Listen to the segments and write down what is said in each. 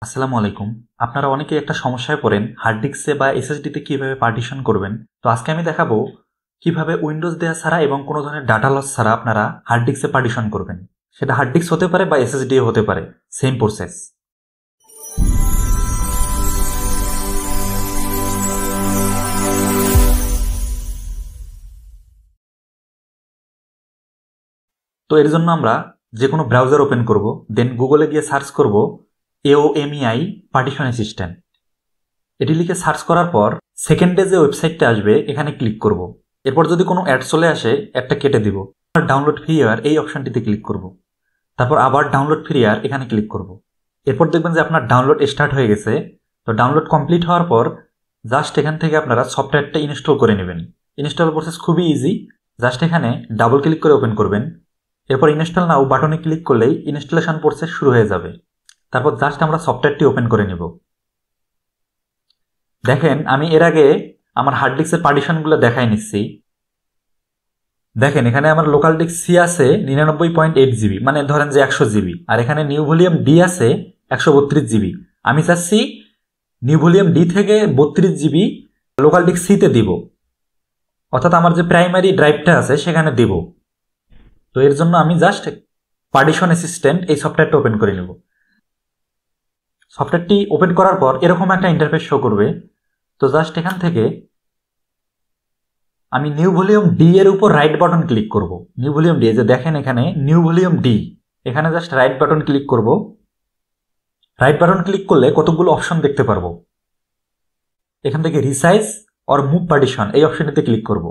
আসসালামু আলাইকুম। আপনারা অনেকেই একটা সমস্যায় পড়েন হার্ড ডিস্কে বা এসএসডিতে কিভাবে পার্টিশন করবেন। তো আজকে আমি দেখাবো কিভাবে উইন্ডোজ দেওয়া ছাড়া এবং কোনো ধরনের ডাটা লস ছাড়া আপনারা হার্ড ডিস্কে পার্টিশন করবেন। সেটা হার্ড ডিস্ক হতে পারে বা এসএসডি হতে পারে, সেম প্রসেস। তো এর জন্য আমরা যে কোনো ব্রাউজার ওপেন করব, দেন গুগলে গিয়ে সার্চ করব AOMEI পার্টিশন অ্যাসিস্ট্যান্ট। এটি লিখে সার্চ করার পর সেকেন্ডে যে ওয়েবসাইটটা আসবে এখানে ক্লিক করব। এরপর যদি কোনো অ্যাড চলে আসে অ্যাডটা কেটে দিব। ডাউনলোড ফ্রি এয়ার এই অপশনটিতে ক্লিক করব। তারপর আবার ডাউনলোড ফ্রি এয়ার এখানে ক্লিক করব। এরপর দেখবেন যে আপনার ডাউনলোড স্টার্ট হয়ে গেছে। তো ডাউনলোড কমপ্লিট হওয়ার পর জাস্ট এখান থেকে আপনারা সফটওয়্যারটা ইনস্টল করে নেবেন। ইনস্টল প্রসেস খুবই ইজি। জাস্ট এখানে ডাবল ক্লিক করে ওপেন করবেন। এরপর ইনস্টল নাও বাটনে ক্লিক করলেই ইনস্টলেশন প্রসেস শুরু হয়ে যাবে। তারপর জাস্ট আমরা সফটওয়্যারটি ওপেন করে নেব। দেখেন আমি এর আগে আমার হার্ড ডিস্কের পার্টিশনগুলো দেখাই নিচ্ছি। দেখেন এখানে আমার লোকাল ডিস্ক সি আছে 99.8 জিবি, মানে ধরেন যে 100 জিবি, আর এখানে নিউ ভলিউম ডি আছে 132 জিবি। আমি চাচ্ছি নিউ ভলিউম ডি থেকে 32 জিবি লোকাল ডিস্ক সিতে দিব, অর্থাৎ আমার যে প্রাইমারি ড্রাইভটা আছে সেখানে দিব। তো এর জন্য আমি জাস্ট পার্টিশন অ্যাসিস্ট্যান্ট এই সফটওয়্যারটা ওপেন করে নেব। সফটওয়্যারটি ওপেন করার পর এরকম একটা ইন্টারফেস শো করবে। তো জাস্ট এখান থেকে আমি নিউ ভলিউম ডি এর উপর রাইট বাটন ক্লিক করব। নিউ ভলিউম ডি, যে দেখেন এখানে নিউ ভলিউম ডি, এখানে জাস্ট রাইট বাটন ক্লিক করব। রাইট বাটন ক্লিক করলে কতগুলো অপশন দেখতে পারবো। এখান থেকে রিসাইজ অর মুভ পার্টিশন এই অপশনটিতে ক্লিক করব।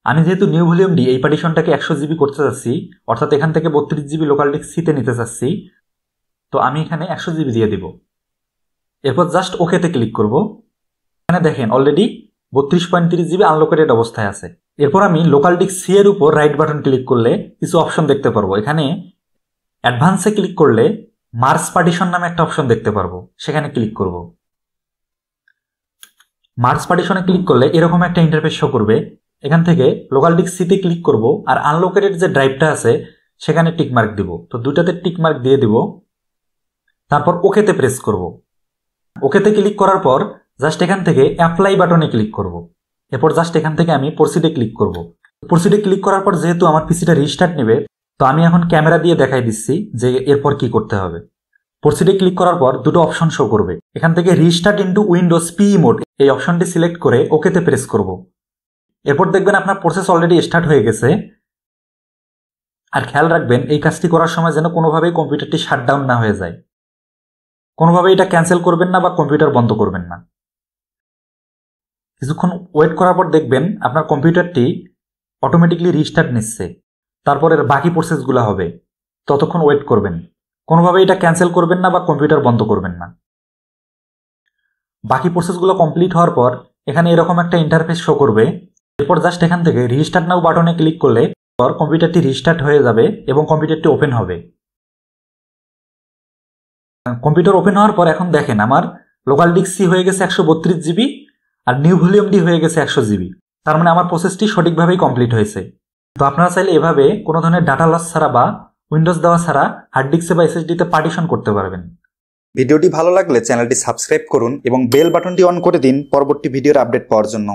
আমি যেহেতু নিউ ভলিউম ডি এই পার্টিশনটাকে 100 জিবি করতে চাচ্ছি, অর্থাৎ এখান থেকে 32 জিবি লোকাল ডিস্ক সিতে নিতে চাচ্ছি, তো আমি এখানে 100 জিবি দিয়ে দিব। এরপর জাস্ট ওকেতে ক্লিক করব। এখানে দেখেন অলরেডি 32.30 জিবি আনলোকেটেড অবস্থায় আছে। এরপর আমি লোকাল ডিস্ক সি এর উপর রাইট বাটন ক্লিক করলে কিছু অপশন দেখতে পারবো। এখানে অ্যাডভান্সে ক্লিক করলে মার্জ পার্টিশন নামে একটা অপশন দেখতে পারবো, সেখানে ক্লিক করব। মার্জ পার্টিশনে ক্লিক করলে এরকম একটা ইন্টারফেস শো করবে। এখান থেকে লোকাল ডিস্ক সিতে ক্লিক করব আর আনলোকেটেড যে ড্রাইভটা আছে সেখানে টিক মার্ক দিব। তো দুইটাতে টিক মার্ক দিয়ে দিব। তারপর ওকেতে প্রেস করব। ওকেতে ক্লিক করার পর জাস্ট এখান থেকে অ্যাপ্লাই বাটনে ক্লিক করব। এরপর জাস্ট এখান থেকে আমি প্রসিডে ক্লিক করব। প্রসিডে ক্লিক করার পর যেহেতু আমার পিসিটা রিস্টার্ট নেবে, তো আমি এখন ক্যামেরা দিয়ে দেখাই দিচ্ছি যে এরপর কি করতে হবে। প্রসিডে ক্লিক করার পর দুটো অপশন শো করবে। এখান থেকে restart into Windows P mode এই অপশনটি সিলেক্ট করে ওকেতে প্রেস করব। এরপর দেখবেন আপনার প্রসেস অলরেডি স্টার্ট হয়ে গেছে। আর খেয়াল রাখবেন এই কাজটি করার সময় যেন কোনোভাবেই কম্পিউটারটি শাটডাউন না হয়ে যায়। কোনোভাবেই এটা ক্যান্সেল করবেন না বা কম্পিউটার বন্ধ করবেন না। কিছুক্ষণ ওয়েট করার পর দেখবেন আপনার কম্পিউটারটি অটোমেটিকলি রিস্টার্ট নিচ্ছে। তারপরের বাকি প্রসেসগুলো হবে, ততক্ষণ ওয়েট করবেন। কোনোভাবেই এটা ক্যান্সেল করবেন না বা কম্পিউটার বন্ধ করবেন না। বাকি প্রসেসগুলো কমপ্লিট হওয়ার পর এখানে এরকম একটা ইন্টারফেস শো করবে। এরপর জাস্ট এখান থেকে রিস্টার্ট নাও বাটনে ক্লিক করলে পর কম্পিউটারটি রিস্টার্ট হয়ে যাবে এবং কম্পিউটারটি ওপেন হবে। কম্পিউটার ওপেন হওয়ার পর এখন দেখেন আমার লোকাল ডিস্ক সি হয়ে গেছে 132 জিবি আর নিউ ভলিউম ডি হয়ে গেছে 100 জিবি। তার মানে আমার প্রসেসটি সঠিকভাবেই কমপ্লিট হয়েছে। তো আপনারা চাইলে এভাবে কোনো ধরনের ডাটা লস ছাড়া বা উইন্ডোজ দেওয়া ছাড়া হার্ড ডিস্কে বা এসএসডিতে পার্টিশন করতে পারবেন। ভিডিওটি ভালো লাগলে চ্যানেলটি সাবস্ক্রাইব করুন এবং বেল বাটনটি অন করে দিন পরবর্তী ভিডিওর আপডেট পাওয়ার জন্য।